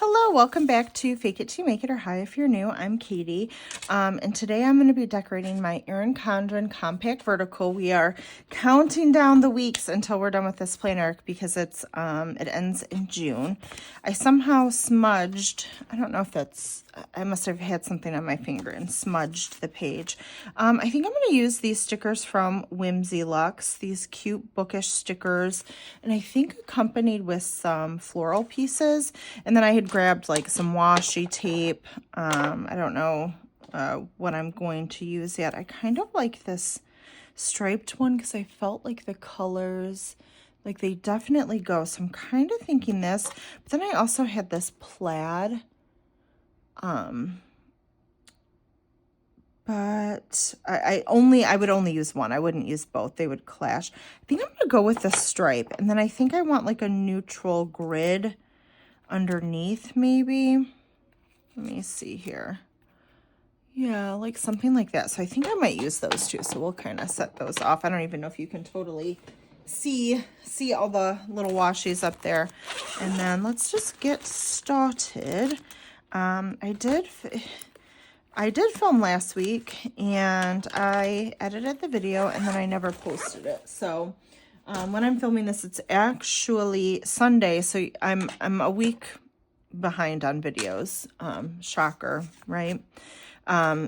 Hello, welcome back to Fake It Till You Make It, or hi if you're new. I'm Katie, and today I'm going to be decorating my Erin Condren Compact Vertical. We are counting down the weeks until we're done with this planner because it ends in June. I somehow smudged, I don't know if that's, I must have had something on my finger and smudged the page. I think I'm going to use these stickers from Whimsy Luxe, these cute bookish stickers, and I think accompanied with some floral pieces. And then I had grabbed like some washi tape. I don't know what I'm going to use yet. I kind of like this striped one because I felt like the colors, like they definitely go. So I'm kind of thinking this, but then I also had this plaid. But I would only use one. I wouldn't use both. They would clash. I think I'm going to go with the stripe. And then I think I want like a neutral grid underneath maybe. Let me see here. Yeah, like something like that. So I think I might use those two. So we'll kind of set those off. I don't even know if you can totally see all the little washies up there. And then let's just get started. I did film last week and I edited the video and then I never posted it. So when I'm filming this, it's actually Sunday. So I'm a week behind on videos. Shocker, right?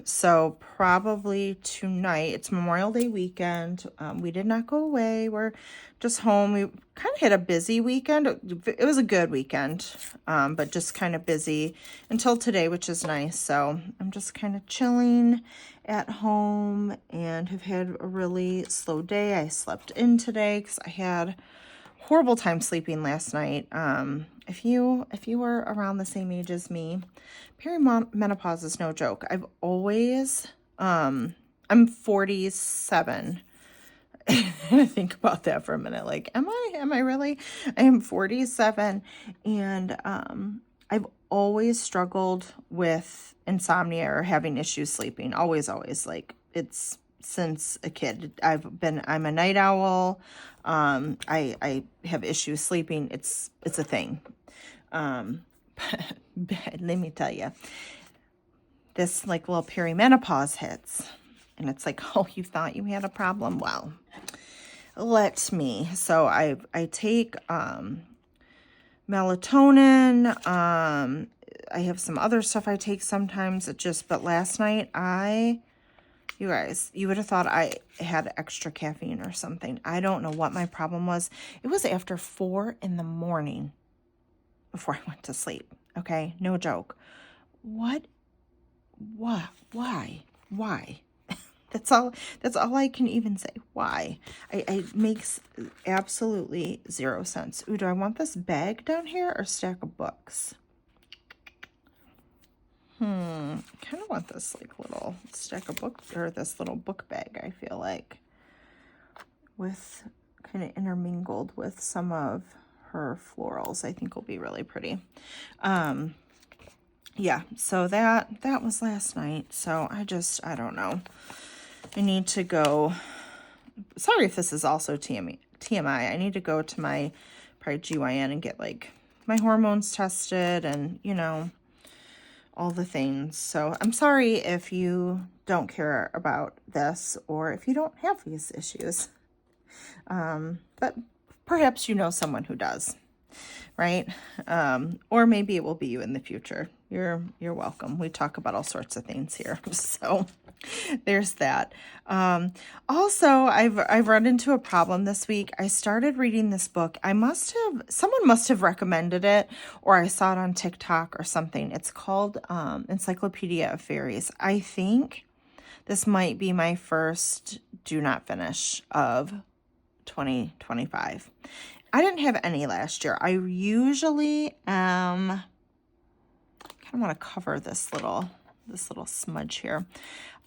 So probably tonight, it's Memorial Day weekend. We did not go away. We're just home. We kind of had a busy weekend. It was a good weekend, but just kind of busy until today, which is nice. So I'm just kind of chilling at home and have had a really slow day. I slept in today because I had horrible time sleeping last night. If you were around the same age as me, perimenopause is no joke. I've always, I'm 47. I think about that for a minute. Like, am I really? I am 47 and, I've always struggled with insomnia or having issues sleeping. Always, like it's since a kid. I'm a night owl. I have issues sleeping. It's a thing. But let me tell you, this like little perimenopause hits and it's like, oh, you thought you had a problem? Well, let me. So I take, melatonin. I have some other stuff I take sometimes. But last night you guys, you would have thought I had extra caffeine or something. I don't know what my problem was. It was after 4 a.m. before I went to sleep. Okay. No joke. Why? That's all I can even say. Why? It makes absolutely zero sense. Ooh, do I want this bag down here or stack of books? I kind of want this like little stack of books or this little book bag, I feel like, with kind of intermingled with some of her florals. I think will be really pretty. Yeah, so that was last night. So I don't know. I need to go. Sorry if this is also TMI. I need to go to my probably GYN and get like my hormones tested and, you know, all the things. So I'm sorry if you don't care about this or if you don't have these issues. But perhaps you know someone who does, right? Or maybe it will be you in the future. You're welcome. We talk about all sorts of things here. So there's that. Also, I've run into a problem this week. I started reading this book. Someone must have recommended it, or I saw it on TikTok or something. It's called Encyclopedia of Fairies. I think this might be my first do not finish of 2025. I didn't have any last year. I usually kind of want to cover this little smudge here.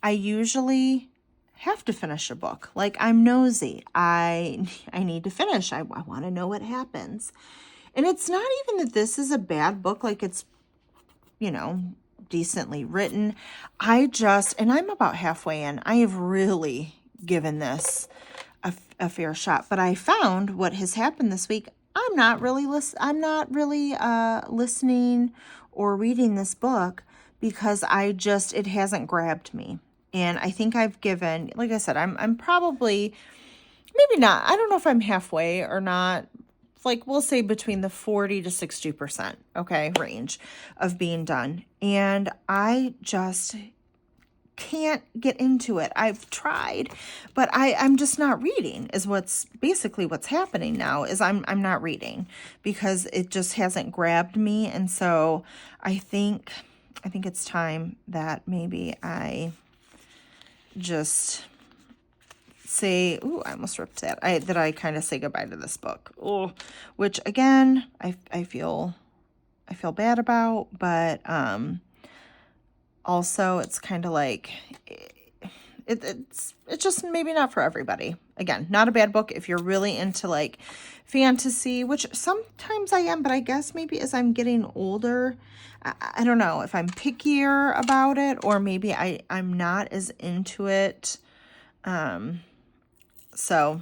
I usually have to finish a book. Like, I'm nosy. I need to finish. I want to know what happens. And it's not even that this is a bad book. Like, it's, you know, decently written. And I'm about halfway in. I have really given this a fair shot. But I found what has happened this week. I'm not really listening or reading this book because it hasn't grabbed me. And I think I've given, like I said, I'm probably, maybe not, I don't know if I'm halfway or not. Like, we'll say between the 40 to 60%, okay, range of being done. And I just can't get into it. I've tried, but I'm just not reading is what's happening now is I'm not reading because it just hasn't grabbed me. And so I think it's time that maybe I just say, ooh, I almost ripped that. I kind of say goodbye to this book. Oh, which again, I feel bad about, but also it's kind of like it's just maybe not for everybody. Again, not a bad book if you're really into like fantasy, which sometimes I am, but I guess maybe as I'm getting older, I don't know if I'm pickier about it or maybe I'm not as into it. So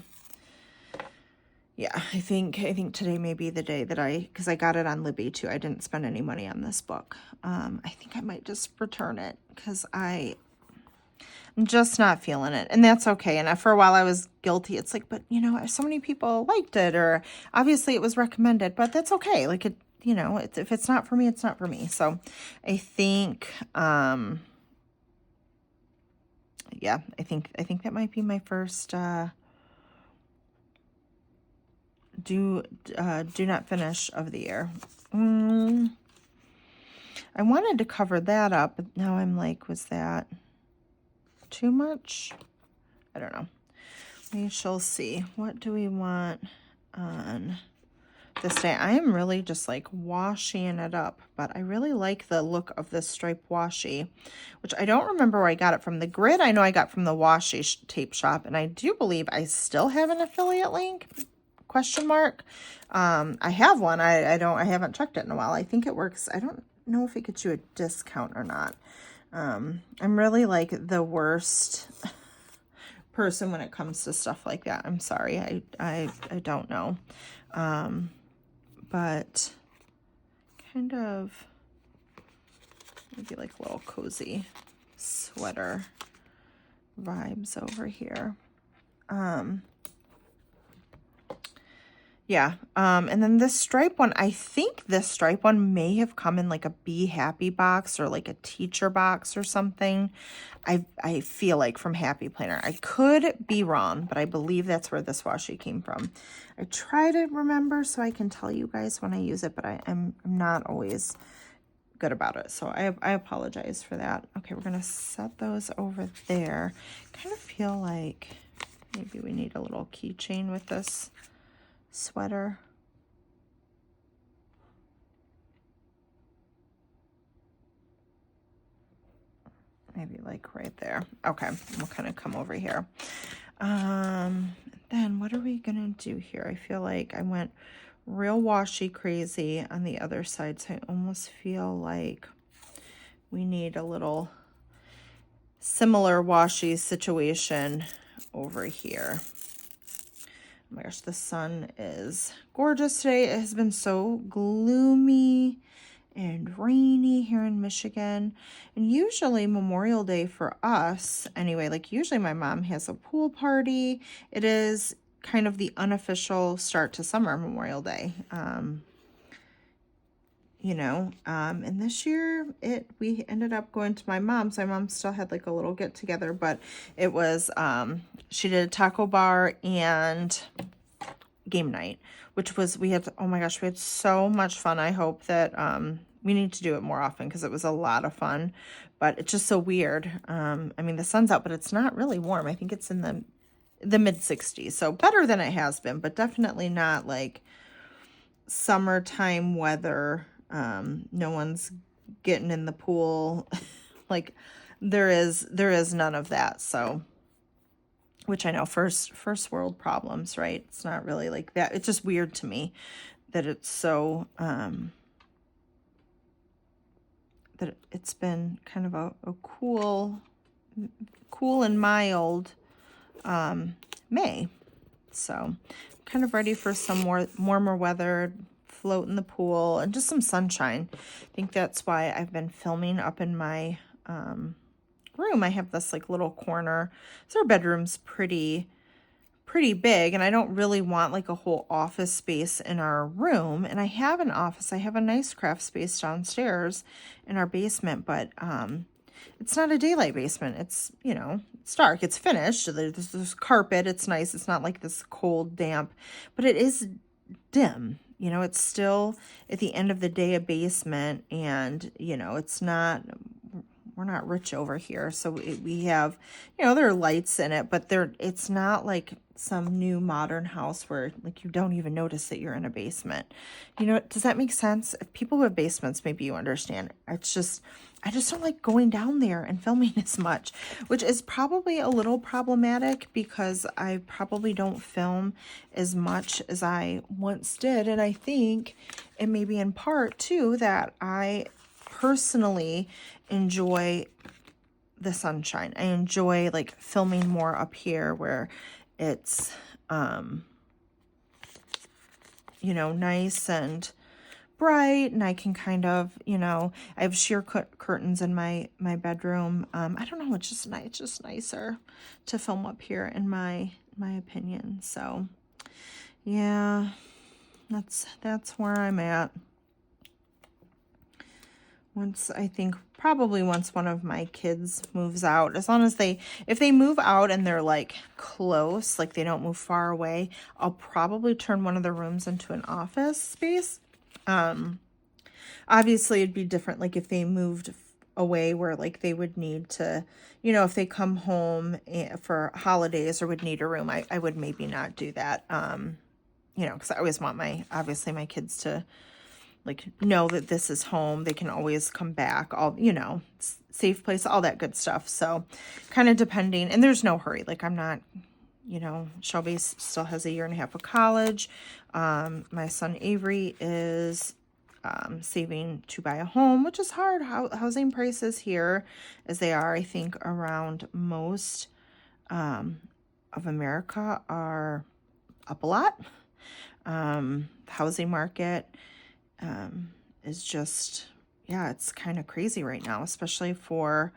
yeah, I think today may be the day that because I got it on Libby too. I didn't spend any money on this book. I think I might just return it because I'm just not feeling it. And that's okay. And for a while I was guilty. It's like, but so many people liked it or obviously it was recommended, but that's okay. Like if it's not for me, it's not for me. So I think, yeah, I think that might be my first, do not finish of the year. I wanted to cover that up, but now I'm like, was that too much? I don't know. We shall see. What do we want on this day? I am really just like washing it up, but I really like the look of this stripe washi, which I don't remember where I got it from. The grid I know I got from the washi tape shop, and I do believe I still have an affiliate link. Question mark. I have one. I haven't checked it in a while. I think it works. I don't know if it gets you a discount or not. I'm really like the worst person when it comes to stuff like that. I'm sorry. I don't know. But kind of maybe like a little cozy sweater vibes over here. Yeah. And then this stripe one, I think this stripe one may have come in like a Be Happy box or like a teacher box or something. I feel like from Happy Planner. I could be wrong, but I believe that's where this washi came from. I try to remember so I can tell you guys when I use it, but I'm not always good about it. So I apologize for that. Okay, we're going to set those over there. Kind of feel like maybe we need a little keychain with this sweater. Maybe like right there. Okay, we'll kind of come over here. Then what are we gonna do here? I feel like I went real washi crazy on the other side, so I almost feel like we need a little similar washi situation over here. Oh my gosh, the sun is gorgeous today. It has been so gloomy and rainy here in Michigan. And usually Memorial Day for us, anyway, like usually my mom has a pool party. It is kind of the unofficial start to summer, Memorial Day. And this year we ended up going to my mom's. My mom still had like a little get together, but it was, she did a taco bar and game night, which was, oh my gosh, we had so much fun. I hope that, we need to do it more often because it was a lot of fun, but it's just so weird. I mean, the sun's out, but it's not really warm. I think it's in the mid 60s. So better than it has been, but definitely not like summertime weather. No one's getting in the pool. Like there is none of that. So, which I know first world problems, right? It's not really like that. It's just weird to me that it's so, that it's been kind of a cool and mild, May. So I'm kind of ready for some more warmer weather, float in the pool, and just some sunshine. I think that's why I've been filming up in my room. I have this like little corner. So our bedroom's pretty big, and I don't really want like a whole office space in our room. And I have an office. I have a nice craft space downstairs in our basement, but it's not a daylight basement. It's, it's dark. It's finished. There's carpet. It's nice. It's not like this cold, damp, but it is dim. It's still at the end of the day a basement, and it's not, we're not rich over here, so we have, there are lights in it, but it's not like some new modern house where like you don't even notice that you're in a basement. Does that make sense? If people who have basements, maybe you understand. I just don't like going down there and filming as much, which is probably a little problematic because I probably don't film as much as I once did. And I think it may be in part too that I personally enjoy the sunshine. I enjoy like filming more up here where it's nice and bright, and I can kind of, I have sheer curtains in my bedroom. I don't know, it's just nice, just nicer to film up here in my opinion. So yeah, that's where I'm at. Probably once one of my kids moves out, as long as if they move out and they're like close, like they don't move far away, I'll probably turn one of the rooms into an office space. Obviously it'd be different, like if they moved away where like they would need to, if they come home for holidays or would need a room, I would maybe not do that. Because I always want my kids to like know that this is home. They can always come back, all, safe place, all that good stuff. So kind of depending, and there's no hurry. Like I'm not, Shelby still has a year and a half of college. My son Avery is saving to buy a home, which is hard. Housing prices here, as they are, I think, around most of America, are up a lot. Housing market is just, it's kind of crazy right now, especially for,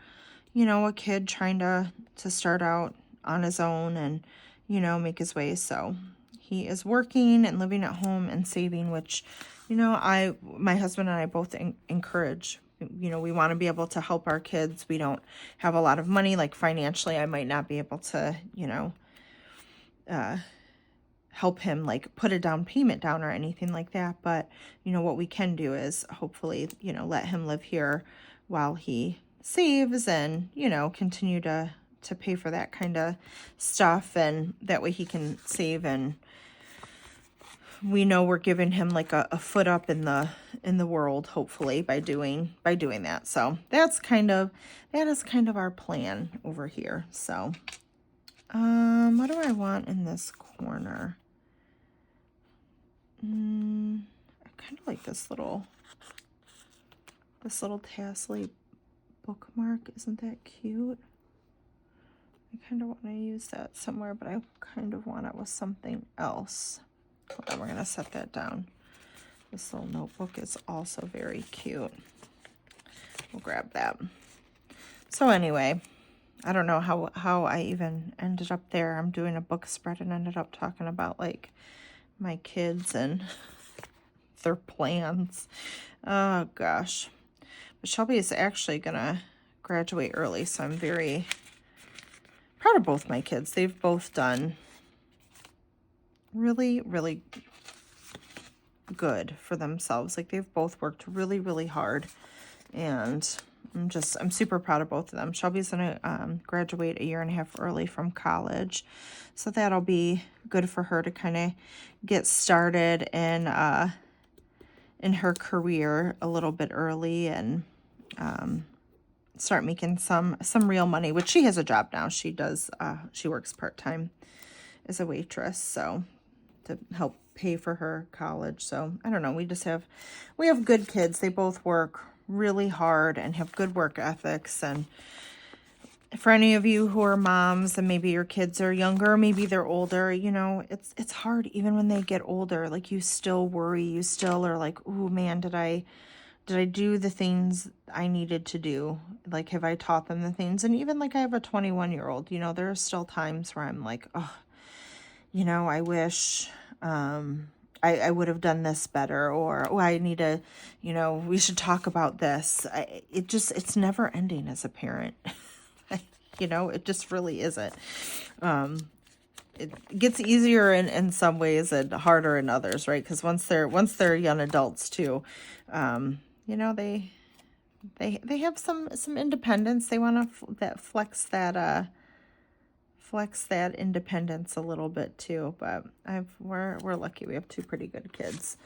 a kid trying to start out on his own and, make his way. So he is working and living at home and saving, which, my husband and I both encourage. We want to be able to help our kids. We don't have a lot of money, like financially, I might not be able to, help him like put a down payment down or anything like that. But, what we can do is hopefully, let him live here while he saves and, continue to pay for that kind of stuff. And that way he can save, and we know we're giving him like a foot up in the world, hopefully by doing that. So that is kind of our plan over here. So, what do I want in this corner? I kind of like this little tassely bookmark. Isn't that cute? I kind of want to use that somewhere, but I kind of want it with something else. Hold on, we're going to set that down. This little notebook is also very cute. We'll grab that. So anyway, I don't know how I even ended up there. I'm doing a book spread and ended up talking about like my kids and their plans. Oh gosh. But Shelby is actually gonna graduate early, so I'm very proud of both my kids. They've both done really, really good for themselves. Like they've both worked really, really hard, and I'm super proud of both of them. Shelby's gonna graduate a year and a half early from college, so that'll be good for her to kind of get started in her career a little bit early and start making some real money, which she has a job now. She does she works part-time as a waitress, so to help pay for her college. So I don't know, we have good kids. They both work really hard and have good work ethics, and for any of you who are moms and maybe your kids are younger, maybe they're older, you know, it's hard even when they get older. Like you still worry, you still are like, oh man, did I do the things I needed to do? Like, have I taught them the things? And even like I have a 21-year-old, you know, there are still times where I'm like, oh, you know, I wish I would have done this better, or, oh, I need to, you know, we should talk about this. It's never ending as a parent. You know, it just really isn't. It gets easier in some ways and harder in others, right? Because once they're young adults too, you know, they have some independence. They want to flex that independence a little bit too. But we're lucky. We have two pretty good kids.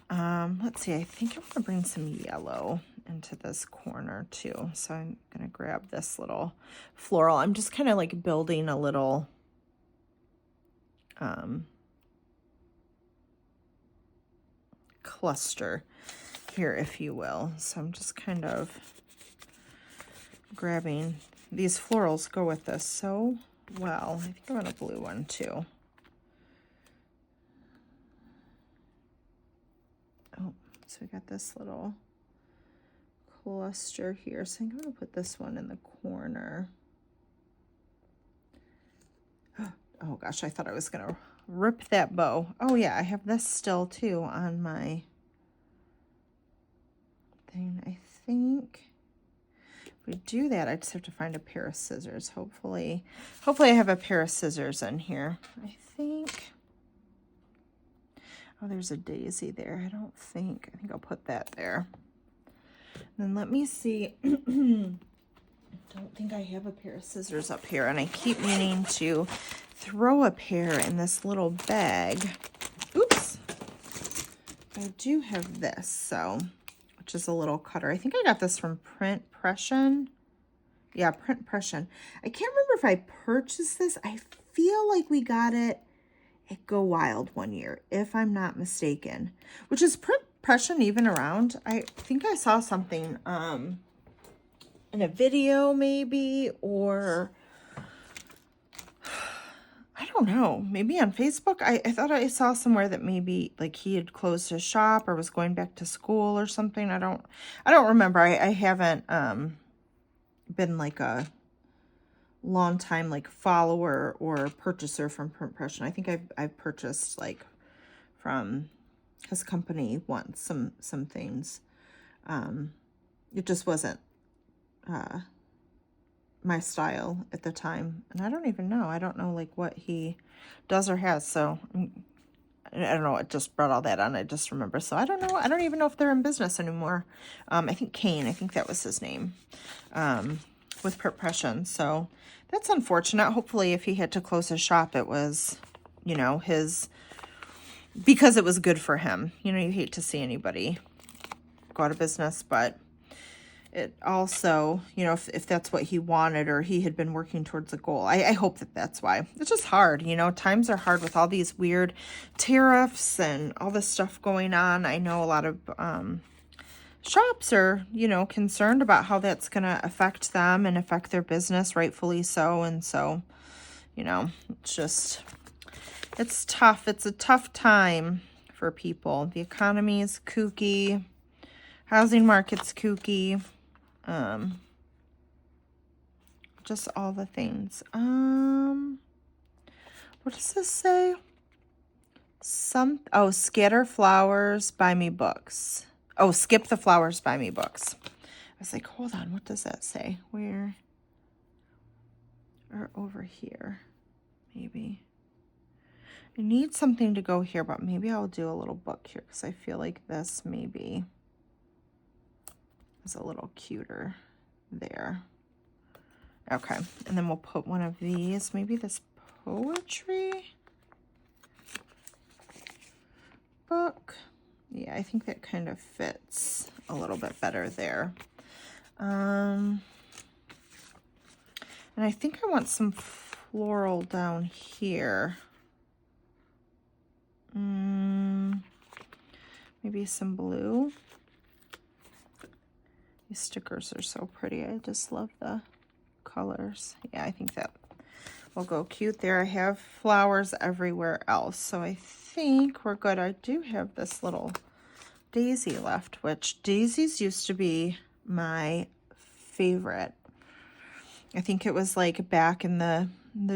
Let's see. I think I want to bring some yellow into this corner too. So I'm gonna grab this little floral. I'm just kind of like building a little cluster here, if you will. So I'm just kind of grabbing these florals. Go with this so well. I think I want a blue one too. Oh, so we got this little cluster here. So I'm going to put this one in the corner. Oh gosh, I thought I was going to rip that bow. Oh yeah, I have this still too on my thing. I think if we do that, I just have to find a pair of scissors. Hopefully I have a pair of scissors in here. I think. Oh, there's a daisy there. I think I'll put that there. Then let me see. I don't think I have a pair of scissors up here, and I keep meaning to throw a pair in this little bag. Oops. I do have this, so, which is a little cutter. I think I got this from Print Pression. Yeah, Print Pression. I can't remember if I purchased this. I feel like we got it at Go Wild one year, if I'm not mistaken. Which is Print Pression even around? I think I saw something in a video maybe, or I don't know, maybe on Facebook. I thought I saw somewhere that maybe like he had closed his shop or was going back to school or something. I don't remember. I haven't been like a long time like follower or purchaser from Print Pression. I think I've purchased like from his company once some things. It just wasn't my style at the time, and I don't know like what he does or has, so I don't know, it just brought all that on. I just remember, so I don't even know if they're in business anymore. I think Kane, I think that was his name, with Print Pression. So that's unfortunate. Hopefully if he had to close his shop, it was, you know, because it was good for him. You know, you hate to see anybody go out of business, but it also, you know, if that's what he wanted or he had been working towards a goal, I hope that's why. It's just hard, you know, times are hard with all these weird tariffs and all this stuff going on. I know a lot of shops are, you know, concerned about how that's going to affect them and affect their business, rightfully so. And so, you know, it's tough. It's a tough time for people. The economy is kooky. Housing market's kooky. Just all the things. What does this say? Scatter flowers, buy me books. Oh, skip the flowers, buy me books. I was like, hold on, what does that say? Where? Or over here, maybe. I need something to go here, but maybe I'll do a little book here because I feel like this maybe is a little cuter there. Okay, and then we'll put one of these, maybe this poetry book. Yeah, I think that kind of fits a little bit better there. And I think I want some floral down here. Maybe some blue. These stickers are so pretty. I just love the colors. Yeah, I think that will go cute there. I have flowers everywhere else, so I think we're good. I do have this little daisy left, which daisies used to be my favorite. I think it was like back in the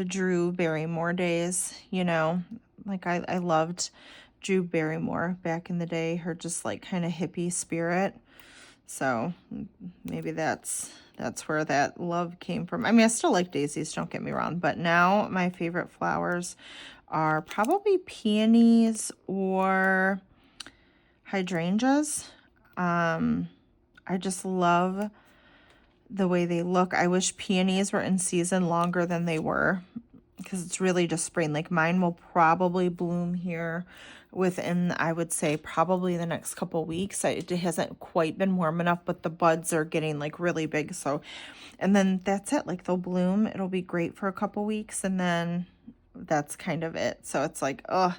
Drew Barrymore days, you know, like I loved Drew Barrymore back in the day, her just like kind of hippie spirit. So maybe that's where that love came from. I mean, I still like daisies, don't get me wrong, but now my favorite flowers are probably peonies or hydrangeas. I just love the way they look. I wish peonies were in season longer than they were, because it's really just spring. Like mine will probably bloom here within, I would say, probably the next couple weeks. It hasn't quite been warm enough, but the buds are getting like really big. So, and then that's it. Like they'll bloom. It'll be great for a couple weeks, and then that's kind of it. So it's like, ugh.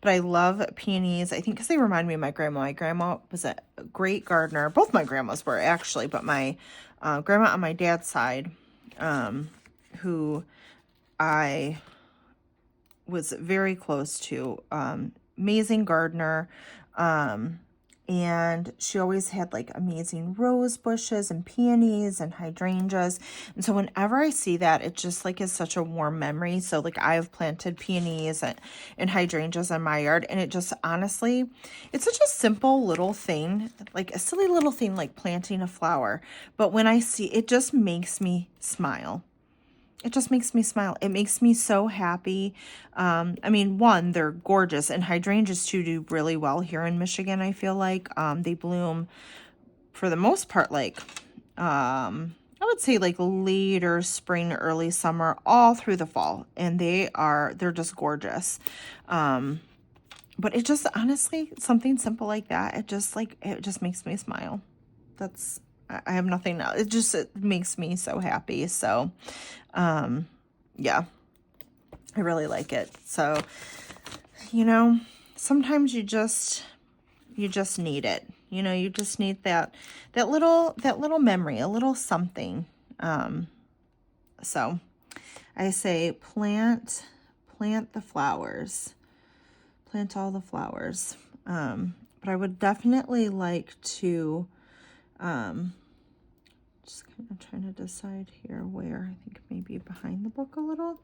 But I love peonies. I think because they remind me of my grandma. My grandma was a great gardener. Both my grandmas were actually, but my grandma on my dad's side, who I was very close to, amazing gardener, and she always had like amazing rose bushes and peonies and hydrangeas. And so whenever I see that, it just like is such a warm memory. So like I've planted peonies and hydrangeas in my yard, and it just honestly, it's such a simple little thing, like a silly little thing like planting a flower. But when I see it, just makes me smile. It just makes me smile. It makes me so happy. I mean, one, they're gorgeous, and hydrangeas too do really well here in Michigan. I feel like they bloom for the most part, like I would say like later spring, early summer, all through the fall, and they're just gorgeous. But it just honestly, something simple like that, it just makes me smile. I have nothing else. It makes me so happy. So, yeah, I really like it. So, you know, sometimes you just need it. You know, you just need that little memory, a little something. So I say plant the flowers, plant all the flowers. But I would definitely like to, just kind of trying to decide here where. I think maybe behind the book a little.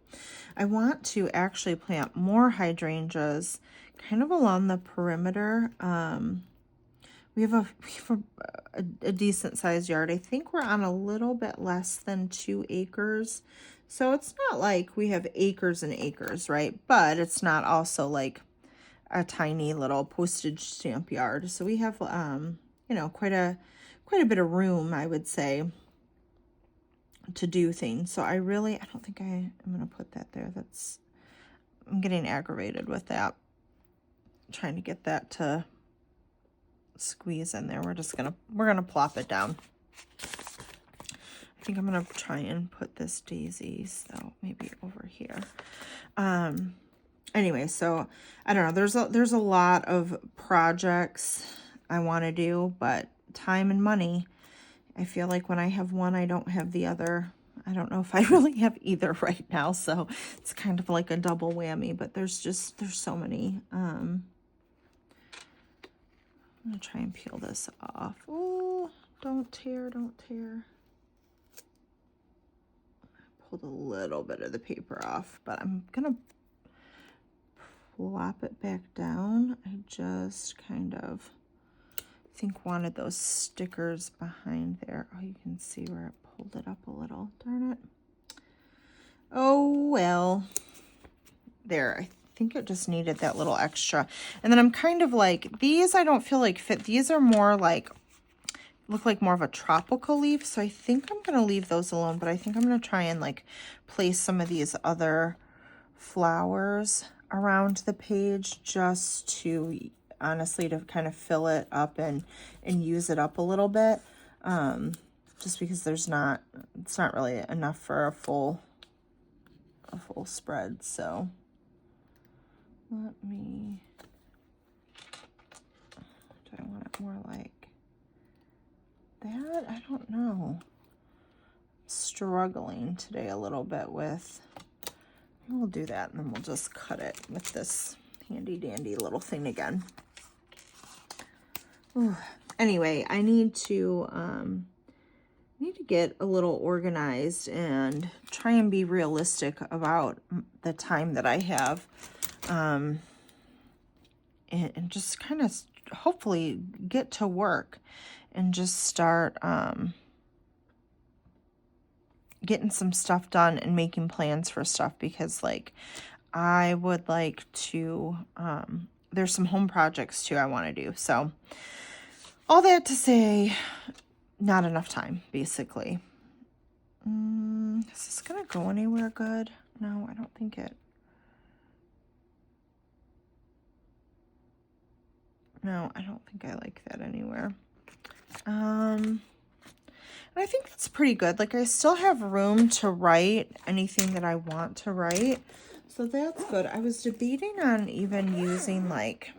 I want to actually plant more hydrangeas kind of along the perimeter. We have a decent sized yard. I think we're on a little bit less than 2 acres. So it's not like we have acres and acres, right? But it's not also like a tiny little postage stamp yard. So we have, you know, quite a bit of room, I would say, to do things. So I don't think I'm going to put that there. I'm getting aggravated with that. I'm trying to get that to squeeze in there. We're going to plop it down. I think I'm going to try and put this daisy, so maybe over here. Anyway, so I don't know. There's a lot of projects I want to do, but time and money. I feel like when I have one, I don't have the other. I don't know if I really have either right now, so it's kind of like a double whammy, but there's so many. I'm going to try and peel this off. Oh, don't tear. I pulled a little bit of the paper off, but I'm going to plop it back down. I just kind of think wanted those stickers behind there. Oh, you can see where it pulled it up a little. Darn it. Oh, well. There. I think it just needed that little extra. And then I'm kind of like, these I don't feel like fit. These are more like, look like more of a tropical leaf. So I think I'm going to leave those alone, but I think I'm going to try and like place some of these other flowers around the page just to, honestly, to kind of fill it up and use it up a little bit. Just because it's not really enough for a full spread. So do I want it more like that? I don't know. struggling today a little bit with. We'll do that, and then we'll just cut it with this handy dandy little thing again. Ooh. Anyway, I need to get a little organized and try and be realistic about the time that I have, and just kind of hopefully get to work and just start getting some stuff done and making plans for stuff, because like I would like to, there's some home projects too I want to do. So all that to say, not enough time, basically. Is this gonna go anywhere good? No, I don't think it. No, I don't think I like that anywhere. And I think that's pretty good. Like, I still have room to write anything that I want to write. So that's good. I was debating on even using like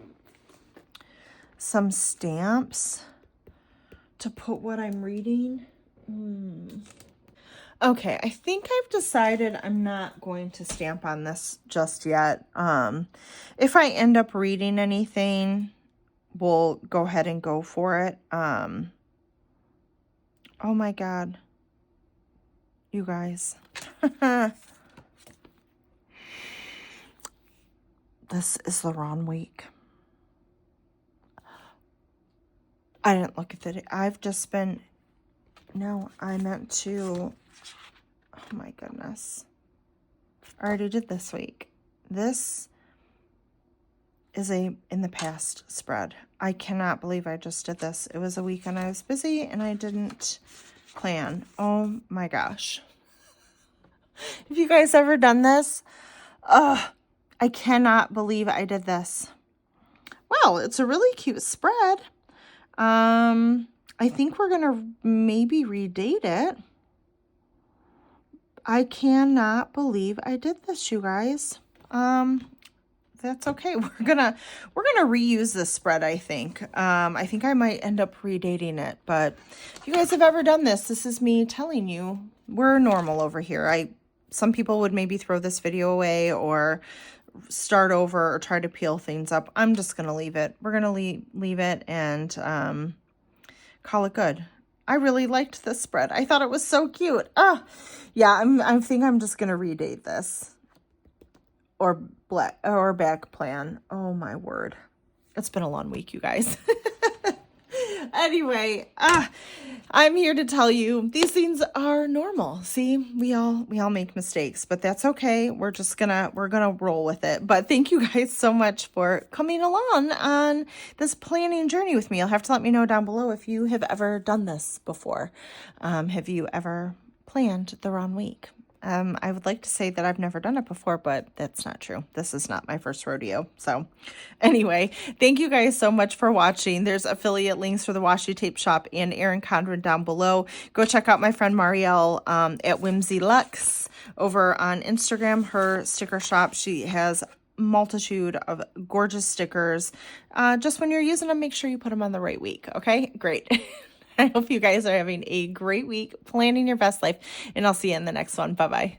some stamps to put what I'm reading. Okay, I think I've decided I'm not going to stamp on this just yet. If I end up reading anything, we'll go ahead and go for it. Oh my God. You guys. This is the wrong week. I didn't look at it. I've just been, no, I meant to, oh my goodness. I already did this week. This is a in the past spread. I cannot believe I just did this. It was a weekend I was busy and I didn't plan. Oh my gosh. Have you guys ever done this? I cannot believe I did this. Well, it's a really cute spread. I think we're gonna maybe redate it. I cannot believe I did this, you guys. That's okay. We're gonna reuse this spread, I think. I think I might end up redating it, but if you guys have ever done this, this is me telling you we're normal over here. Some people would maybe throw this video away or start over or try to peel things up. I'm just gonna leave it. We're gonna leave it and call it good. I really liked this spread. I thought it was so cute. Yeah, I think I'm just gonna redate this. Or back plan. Oh my word. It's been a long week, you guys. Anyway, I'm here to tell you these things are normal. See, we all make mistakes, but that's okay. We're gonna roll with it. But thank you guys so much for coming along on this planning journey with me. You'll have to let me know down below if you have ever done this before. Have you ever planned the wrong week? I would like to say that I've never done it before, but that's not true. This is not my first rodeo. So anyway, thank you guys so much for watching. There's affiliate links for the washi tape shop and Erin Condren down below. Go check out my friend Marielle at Whimsy Lux over on Instagram, her sticker shop. She has multitude of gorgeous stickers. Just when you're using them, make sure you put them on the right week. Okay, great. I hope you guys are having a great week, planning your best life, and I'll see you in the next one. Bye-bye.